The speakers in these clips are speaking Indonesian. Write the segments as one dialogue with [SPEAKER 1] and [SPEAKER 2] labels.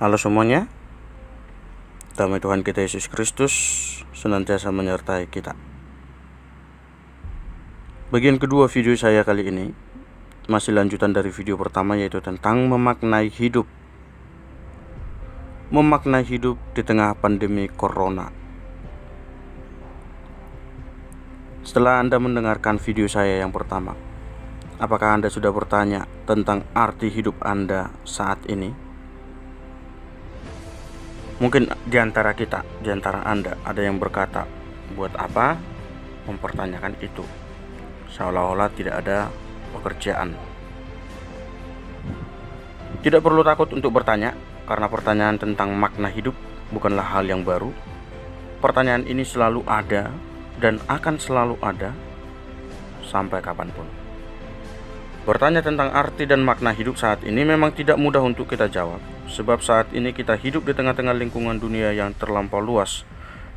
[SPEAKER 1] Halo semuanya, damai Tuhan kita Yesus Kristus senantiasa menyertai kita. Bagian kedua video saya kali ini masih lanjutan dari video pertama, yaitu tentang memaknai hidup. Memaknai hidup di tengah pandemi corona. Setelah Anda mendengarkan video saya yang pertama, apakah Anda sudah bertanya tentang arti hidup Anda saat ini? Mungkin di antara Anda ada yang berkata, buat apa mempertanyakan itu? Seolah-olah tidak ada pekerjaan. Tidak perlu takut untuk bertanya, karena pertanyaan tentang makna hidup bukanlah hal yang baru. Pertanyaan ini selalu ada dan akan selalu ada sampai kapanpun. Bertanya tentang arti dan makna hidup saat ini memang tidak mudah untuk kita jawab, sebab saat ini kita hidup di tengah-tengah lingkungan dunia yang terlampau luas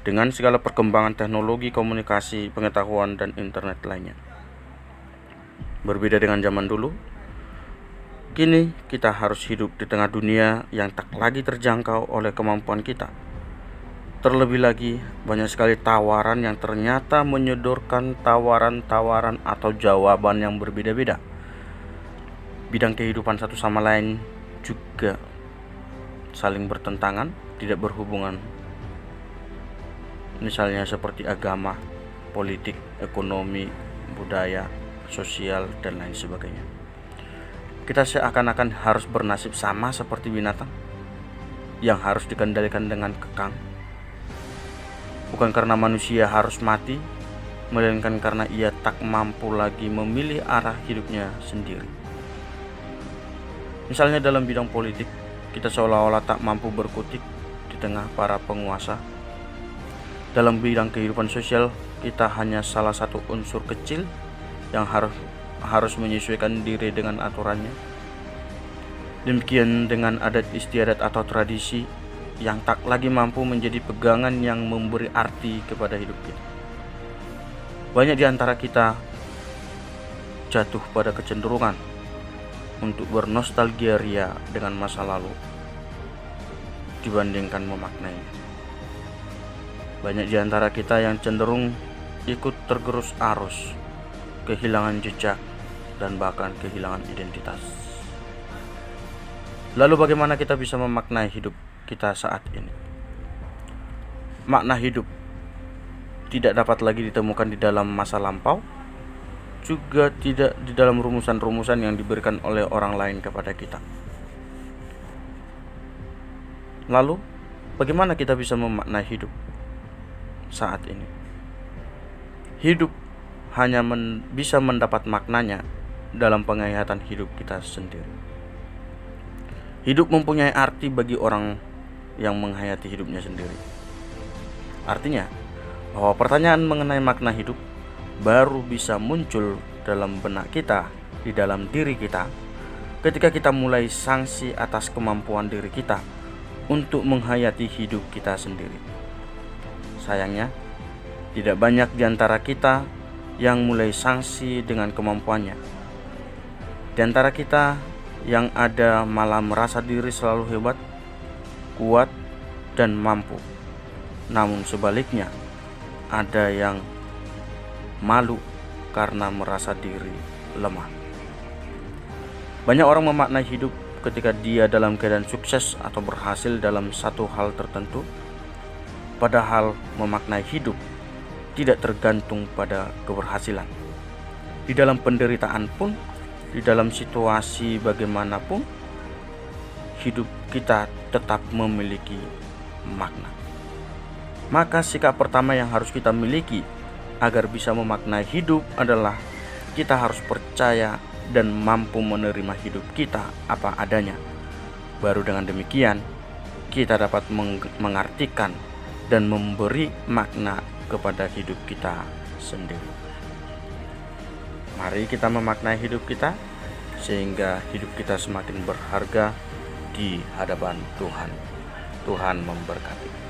[SPEAKER 1] dengan segala perkembangan teknologi, komunikasi, pengetahuan, dan internet lainnya. Berbeda dengan zaman dulu, kini kita harus hidup di tengah dunia yang tak lagi terjangkau oleh kemampuan kita. Terlebih lagi, banyak sekali tawaran yang ternyata menyodorkan tawaran-tawaran atau jawaban yang berbeda-beda. Bidang kehidupan satu sama lain juga saling bertentangan, tidak berhubungan. Misalnya seperti agama, politik, ekonomi, budaya, sosial, dan lain sebagainya. Kita seakan-akan harus bernasib sama seperti binatang yang harus dikendalikan dengan kekang. Bukan karena manusia harus mati, melainkan karena ia tak mampu lagi memilih arah hidupnya sendiri. Misalnya dalam bidang politik, kita seolah-olah tak mampu berkutik di tengah para penguasa. Dalam bidang kehidupan sosial, kita hanya salah satu unsur kecil yang harus menyesuaikan diri dengan aturannya. Demikian dengan adat istiadat atau tradisi yang tak lagi mampu menjadi pegangan yang memberi arti kepada hidup kita. Banyak di antara kita jatuh pada kecenderungan untuk bernostalgia ria dengan masa lalu dibandingkan memaknainya. Banyak di antara kita yang cenderung ikut tergerus arus, kehilangan jejak, dan bahkan kehilangan identitas. Lalu bagaimana kita bisa memaknai hidup kita saat ini? Makna hidup tidak dapat lagi ditemukan di dalam masa lampau, juga tidak di dalam rumusan-rumusan yang diberikan oleh orang lain kepada kita. Lalu, bagaimana kita bisa memaknai hidup saat ini? Hidup hanya bisa mendapat maknanya dalam penghayatan hidup kita sendiri. Hidup mempunyai arti bagi orang yang menghayati hidupnya sendiri. Artinya, bahwa pertanyaan mengenai makna hidup baru bisa muncul dalam benak kita, di dalam diri kita, ketika kita mulai sangsi atas kemampuan diri kita untuk menghayati hidup kita sendiri. Sayangnya, tidak banyak di antara kita yang mulai sangsi dengan kemampuannya. Di antara kita yang ada malah merasa diri selalu hebat, kuat, dan mampu. Namun sebaliknya, ada yang malu karena merasa diri lemah. Banyak orang memaknai hidup ketika dia dalam keadaan sukses atau berhasil dalam satu hal tertentu, padahal memaknai hidup tidak tergantung pada keberhasilan. Di dalam penderitaan pun, di dalam situasi bagaimanapun, hidup kita tetap memiliki makna. Maka sikap pertama yang harus kita miliki agar bisa memaknai hidup adalah kita harus percaya dan mampu menerima hidup kita apa adanya. Baru dengan demikian kita dapat mengartikan dan memberi makna kepada hidup kita sendiri. Mari kita memaknai hidup kita sehingga hidup kita semakin berharga di hadapan Tuhan. Tuhan memberkati.